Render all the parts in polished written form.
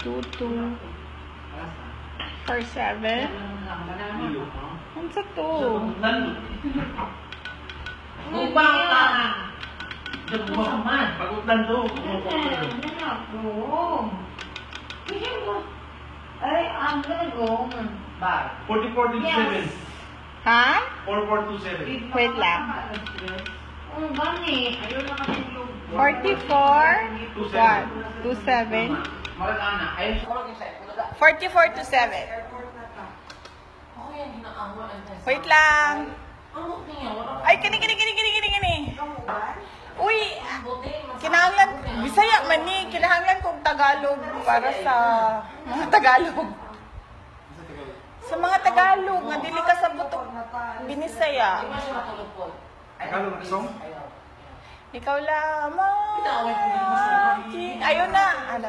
2, 4, 7. Ano sa 2? Upang ka! Pagutlan doon. Ay, I'm gonna go. 4427. Ha? 4427. Wait lang. Oh, gani. Ayun na kasi yung... 44, 1, 2, 7. 44 to 7. Wait lang. Ay, kini. Uy, kinahanglan, Bisaya man ni, kinahanglan kong Tagalog para sa mga Tagalog. Sa mga Tagalog, nga dili ka sa butok binisaya. Tagalog na song? Ikaw lamang. Ayun na. Ano?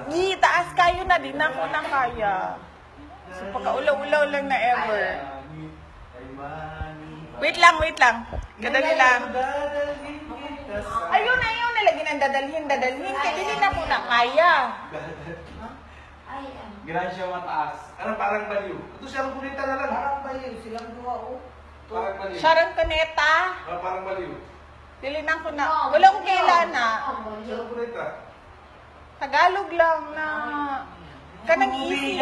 Di, taas kayo na. Di na ako na kaya. So, pagka-ulaw-ulaw lang na ever. Wait lang. Kadali lang. Ayun na. Lagi nang dadalhin. Kaya di na ako na kaya. Gransya mataas. Parang baliw. Ito siya ang punita na lang. Parang baliw. Silang dua, oh. Parang baliw. Sharon Cuneta. Parang baliw. Dili na ako na. Wala akong kailan na. Siya ang punita. Tagalog lang na. Kanang easy.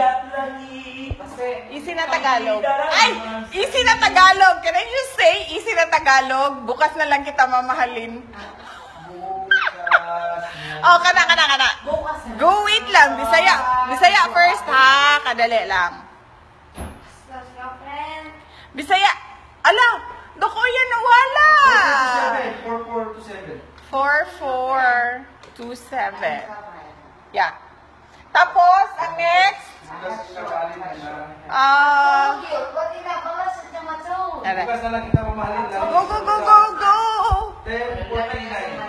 Easy na Tagalog. Ay! Easy na Tagalog. Can you say easy na Tagalog? Bukas na lang kita mamahalin. Oh, kana. Go, wait lang. Bisaya first, ha? Kadali lang. Bisaya. Ala! Doko yan nawala! 4427. 4427. Yeah. Tapos, ang next. Bukas na lang kita mamahalin. Go! 1049.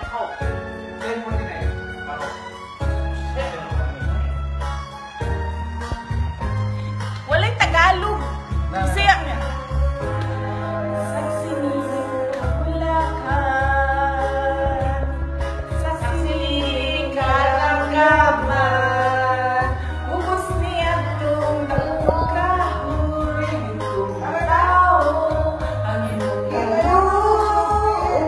1049. Walang Tagalog. Bisaya niya. Sa siniling kabulakan, sa siniling karanggaman, ubos niya itong nagkahoy, itong tao, ang iyong kaluoy,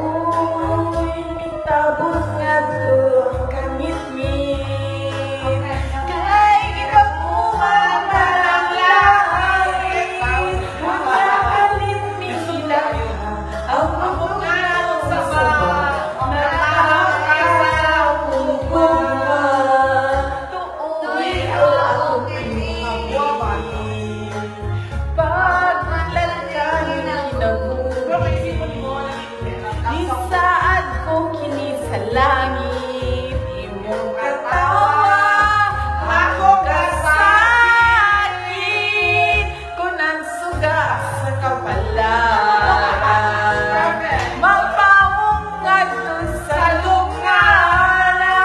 itabot nga itong kamit-mit, kay ginapuman parang langit, makalit nila ang abogado sa ba, nakakaupa, tuoy ang pinili, paglalagyan kinabuhi, di saad ko kini sa langit, imong katawa, ako kasakit, kung ang suga sa kapalaran, magpaungat sa lunganan,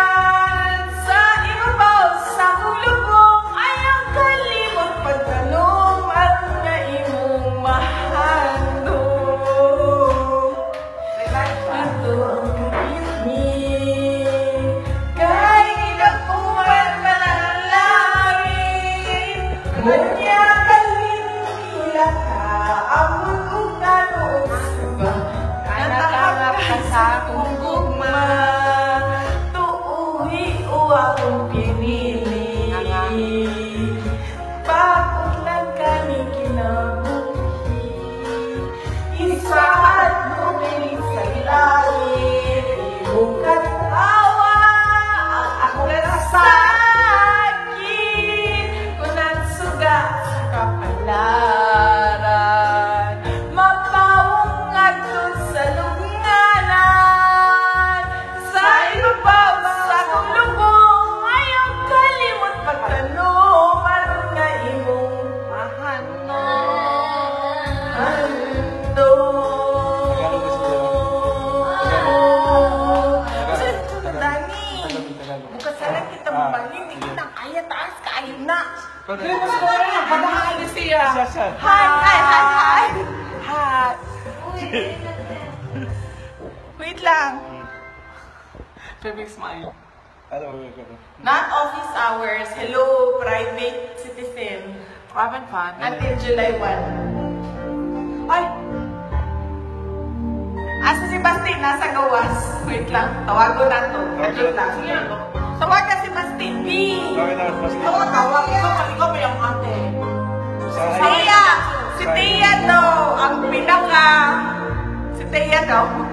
sa ibabaw sa kulubong, ayaw kalimot pagtanong at nga imong mahandong. Ito ang kapit-mit, kay ginapuman pa ng langit, kanya kalimila ka, amon kong tanood suba, kanakangap ka sa akong gugma, tuuwi o akong pinili, pag-ulan kami kinabuhi, isaad mo kini sa langit, imong katawa, ang akong sakit, kung ang suga sa kapalaran, mapaungat dun sa lunganan, sa ibabaw sa kulubong, ayaw kalimot pagtanong, at nga imong bukas na lang kita mabalin, hindi kita kaya taas, kaya na. Hindi mo ko na, padahali siya. Hi. Wait lang. Baby smile. Not office hours. Hello, private citizen. Having fun. Until July 1. Ay! Asa si Basti? Nasa gawas. Wait lang. Tawago na to. Wait lang. Tawag ka si Basti. B! Tawag. Ikaw ba yung ate? Tia! Si Tia to! Ang pinaka... Si Tia to.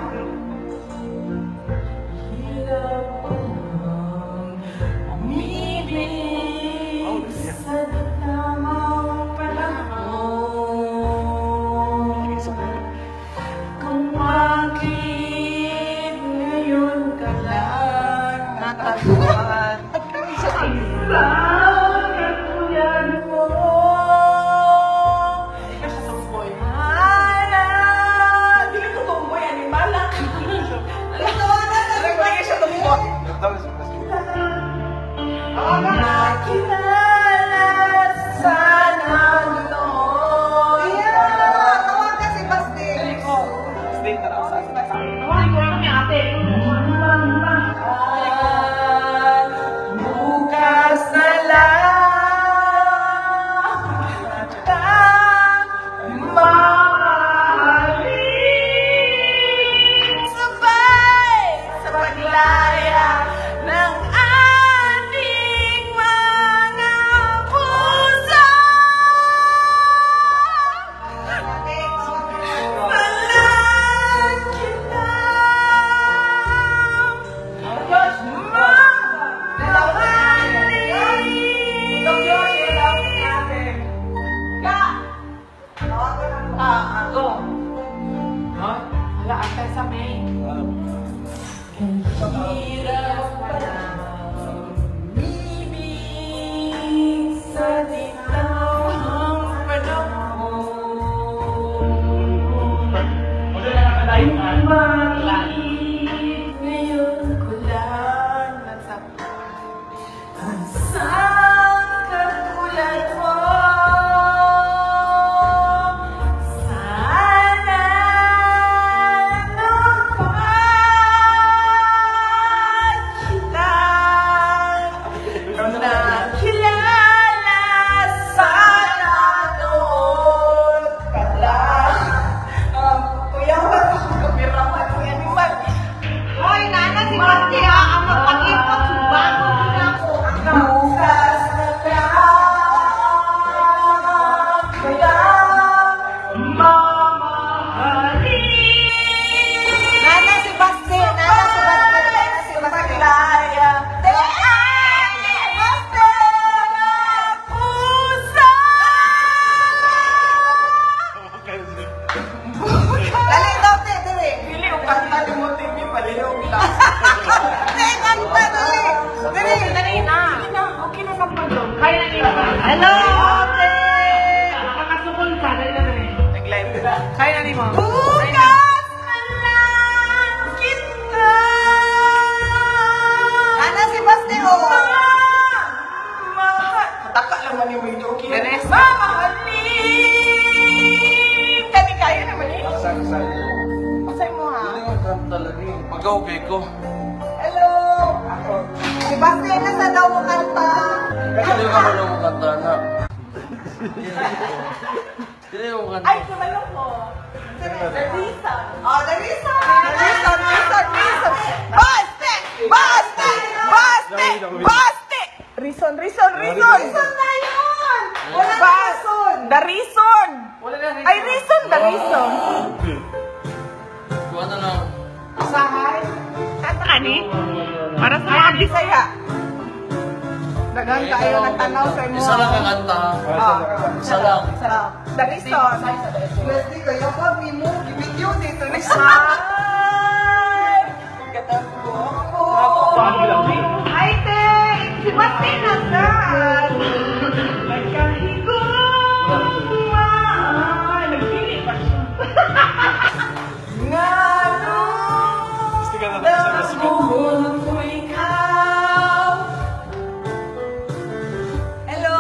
Hello, ate! Nakakasukol ka. Nag-live ka. Kaya na ni mo. Bukas na lang kita! Ana si Basti, oh! Mataka lang man yung video. Ganes. Mamahalin! Kami kayo naman eh. Pasay mo ha. Pag-okay ko. Hello! Si Basti, nasa daw mo kanta. Hindi ka ba lang kanta na? Hindi mo kanta. Ay, kumalo ko. The reason. Oh, the reason! Reason! Basti! Basti! Basti! Basti! Reason na yun! Wala na reason! The reason! Ay, reason! The reason! Kuha na lang. Usahay? Kanta ka ni? Para sa Ay, ang Bisaya. Dagan kayo nagtanaw sa imo. Isa lang ang kanta. Isa lang. The reason. Pwede kayo pa, Mimo. Give dito na siya. Katambo ako. Ay, te! Si Basti na sa! Nagkahigo! Nagpili pa siya. Ngano! Dahon ko ikaw. Hello?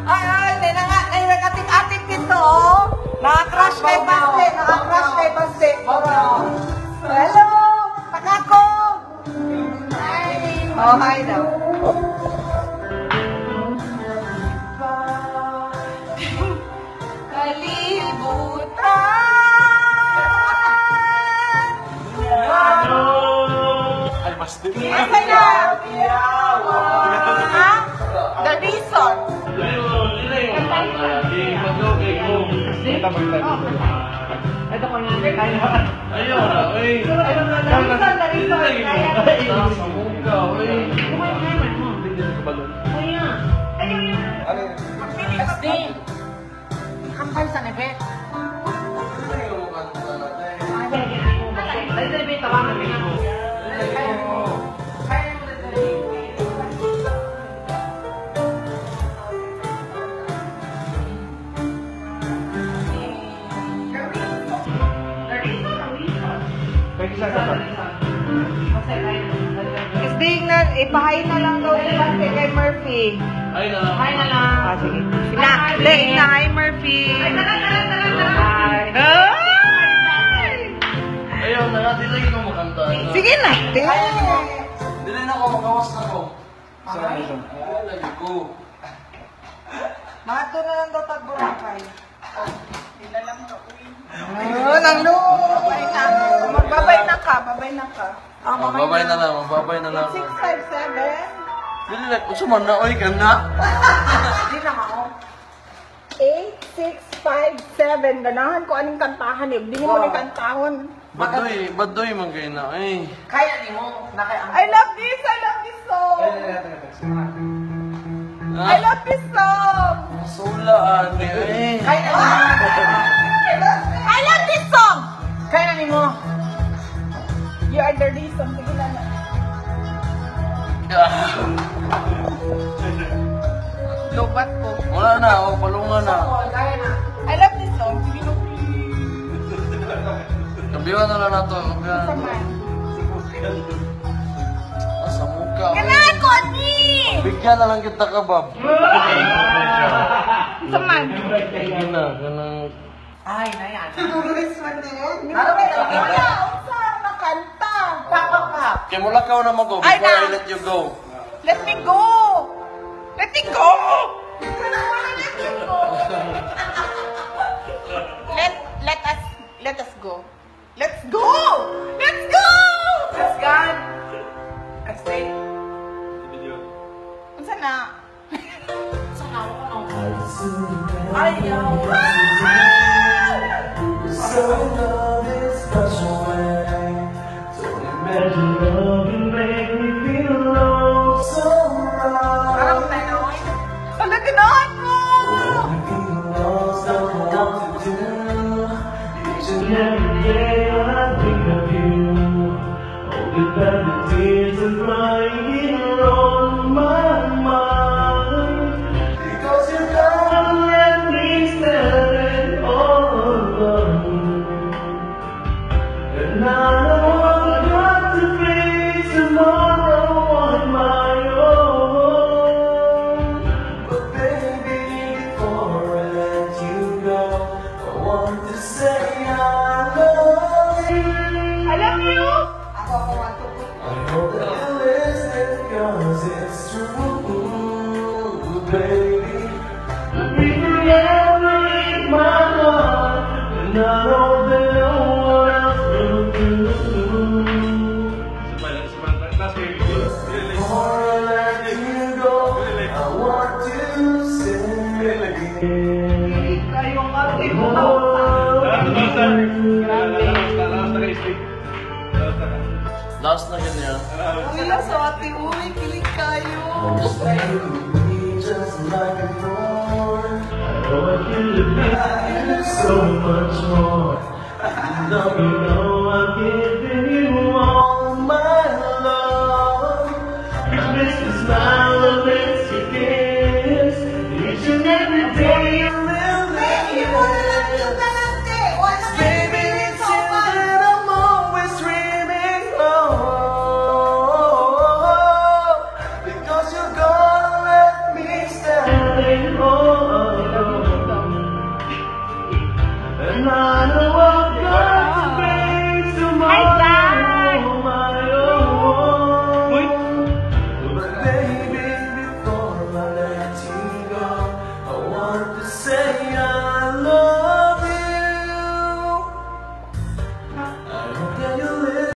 Ay, nag-atik-atik dito, oh. Naka-crush kay Basti. Hello? Takako! Ay, Oh, hi daw. Ay, mas din. Asa na? Ha? The reason. Ito ko na. Kaya. Ayaw na, uy. Kampal sa nebet. Isdig na, ipahay na lang daw si Bante kay Murphy. Ay na. Hi na lang. Ah, sige. Na, play na. Hi, Murphy. Hi. Ayaw na, dili ko makanta. Sige na. Dili na ako, makawas na ko. Ay, lagi ko. Mga to na lang daw tagburakay. Dila lang ka, uy. Oh, nang Babay na. Magbabay na ka, babay na ka. Babay na lang, babay na lang. 657. Dili na, usa man na, oy, ka na. Di na ako. 8657. Ganahan ko anong kantahan eh. Di mo mo kantahon. Badoy man kayo na, eh. Kaya ni mo. I love this song. I love this song. Sulaan, eh. Kaya ni mo. I love this song. Kaya ni mo. You are the reason. Sige na na. Lobat ko. Wala na, oh, palungan na. Kaya na. I love this song. Sige na. Kabiwan na lang nato, kabiwan. Saman. Sa muka. Ganahan ko, Ani. Bigyan na lang kita ka, Bob. Saman. Bigyan na, ganang... Ay, na yan. Wala. Unsa na kanta. Pak. Kaya mula ka na mag-go Ay, before na. I let you go. Let me go. Let me go. Let us go. Let's go. Let's go. Let's go. Let's stay. Unsa na? Ayaw. Parang tayo. Ala, ganahan mo. I love you. Kayong ate mo. Last na ganyan. Wala sa ate, uy. Kilig kayo. So much more. You know I've given you all my love. This is my